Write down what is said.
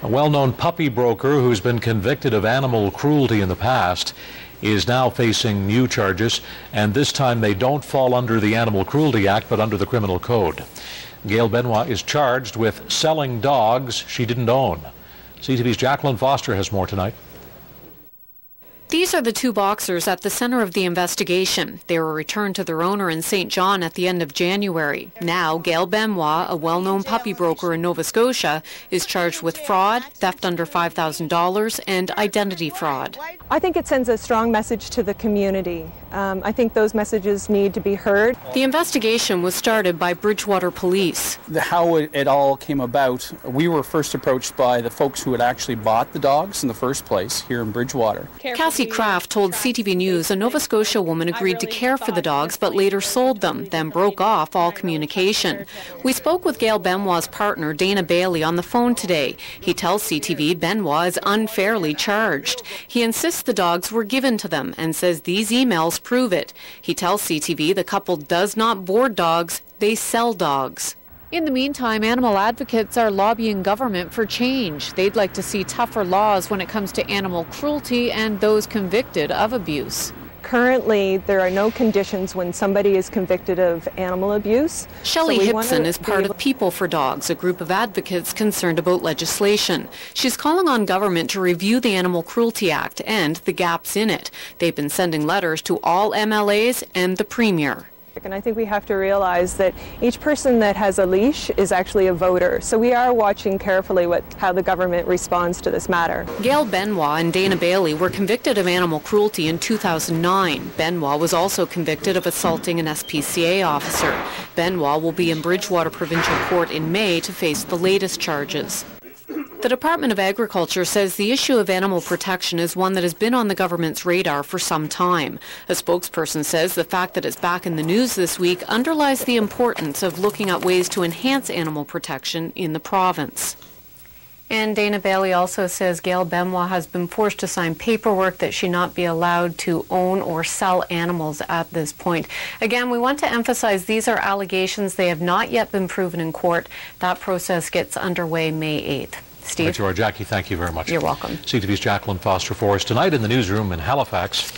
A well-known puppy broker who's been convicted of animal cruelty in the past is now facing new charges, and this time they don't fall under the Animal Cruelty Act but under the Criminal Code. Gail Benoit is charged with selling dogs she didn't own. CTV's Jacqueline Foster has more tonight. These are the two boxers at the center of the investigation. They were returned to their owner in St. John at the end of January. Now, Gail Benoit, a well-known puppy broker in Nova Scotia, is charged with fraud, theft under $5,000, and identity fraud. I think it sends a strong message to the community. I think those messages need to be heard. The investigation was started by Bridgewater Police. How it all came about, we were first approached by the folks who had actually bought the dogs in the first place here in Bridgewater. Cassie Craft told CTV News a Nova Scotia woman agreed to care for the dogs but later sold them, then broke off all communication. We spoke with Gail Benoit's partner, Dana Bailey, on the phone today. He tells CTV Benoit is unfairly charged. He insists the dogs were given to them and says these emails prove it. He tells CTV the couple does not board dogs, they sell dogs. In the meantime, animal advocates are lobbying government for change. They'd like to see tougher laws when it comes to animal cruelty and those convicted of abuse. Currently, there are no conditions when somebody is convicted of animal abuse. Shelley Hipson is part of People for Dogs, a group of advocates concerned about legislation. She's calling on government to review the Animal Cruelty Act and the gaps in it. They've been sending letters to all MLAs and the Premier. And I think we have to realize that each person that has a leash is actually a voter. So we are watching carefully how the government responds to this matter. Gail Benoit and Dana Bailey were convicted of animal cruelty in 2009. Benoit was also convicted of assaulting an SPCA officer. Benoit will be in Bridgewater Provincial Court in May to face the latest charges. The Department of Agriculture says the issue of animal protection is one that has been on the government's radar for some time. A spokesperson says the fact that it's back in the news this week underlies the importance of looking at ways to enhance animal protection in the province. And Dana Bailey also says Gail Benoit has been forced to sign paperwork that she not be allowed to own or sell animals at this point. Again, we want to emphasize these are allegations. They have not yet been proven in court. That process gets underway May 8th. Steve? Right, you are. Jackie, thank you very much. You're welcome. CTV's Jacqueline Foster for us tonight in the newsroom in Halifax.